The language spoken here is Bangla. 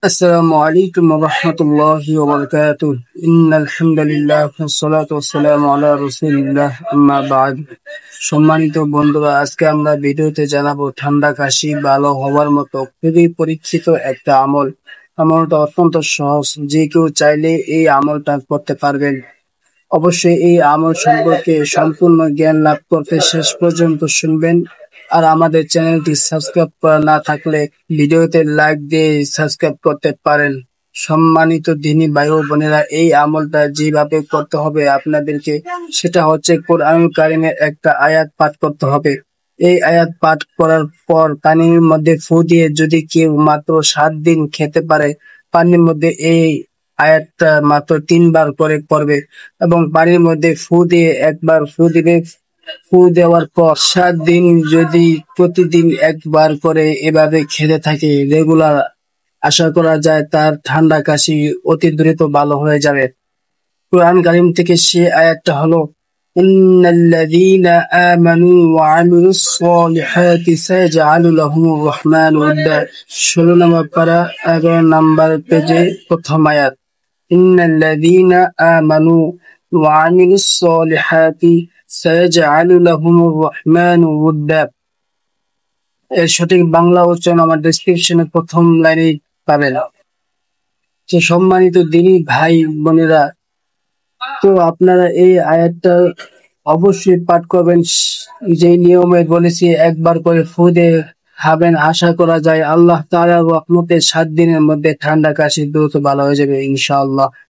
السلام عليكم ورحمة الله وبركاته إن الحمد لله والصلاة والسلام على رسول الله أما بعد সম্মানিত বন্ধুরা, আজকে আমরা ভিডিওতে জানাবো ঠান্ডা কাশি ভালো হওয়ার মতো খুবই পরীক্ষিত একটা আমলটা অত্যন্ত সহজ, যে কেউ চাইলে এই আমলটা করতে পারবেন। অবশ্যই এই আমল সম্পর্কে সম্পূর্ণ জ্ঞান লাভ করতে শেষ পর্যন্ত শুনবেন। আর আমাদের চ্যানেলটি সাবস্ক্রাইব করা না থাকলে ভিডিওতে লাইক দিয়ে সাবস্ক্রাইব করতে পারেন। সম্মানিত দিনী ভাই ও বোনেরা, এই আমলটা যেভাবে করতে হবে আপনাদেরকে, সেটা হচ্ছে কোরআনুল কারীমের একটা আয়াত পাঠ করতে হবে। এই আয়াত পাঠ করার পর পানির মধ্যে ফু দিয়ে যদি কেউ মাত্র 7 দিন খেতে পারে, পানির মধ্যে এই আয়াতটা মাত্র 3 বার করে পড়বে এবং পানির মধ্যে ফু দিয়ে একবার ফু দিবে। ফু দেওয়ার পর 7 দিন যদি প্রতিদিন একবার করে এভাবে খেতে থাকে রেগুলার, আশা করা যায় তার ঠান্ডা কাশি অতি দ্রুত ভালো হয়ে যাবে। কুরআন কারীম থেকে সে আয়াতটা হলো, ইন্নাল্লাযীনা আমানু ওয়া আমিলুস সলিহাতি সায়াজআলু লাহুমুর রহমানু উদ্দা। 16 নম্বর পারা 11 নম্বর পেজে প্রথম আয়াত। ইন্নাল্লাযীনা আমানু ওয়া আমিলুস সলিহাতি সায়াজআলু লাহুমুর রহমানু উদ্দা। এর সঠিক বাংলা উচ্চারণ আমার ডেসক্রিপশনে প্রথম লাইনে পাবেন। যে সম্মানিত দিনী ভাই বোনেরা, তো আপনারা এই আয়াতটা অবশ্যই পাঠ করবেন। যে নিয়মে বলেছি একবার করে ফু দিয়ে খাবেন, আশা করা যায় আল্লাহ তাআলার রহমতে 7 দিনের মধ্যে ঠান্ডা কাশি দ্রুত ভালো হয়ে যাবে ইনশাআল্লাহ।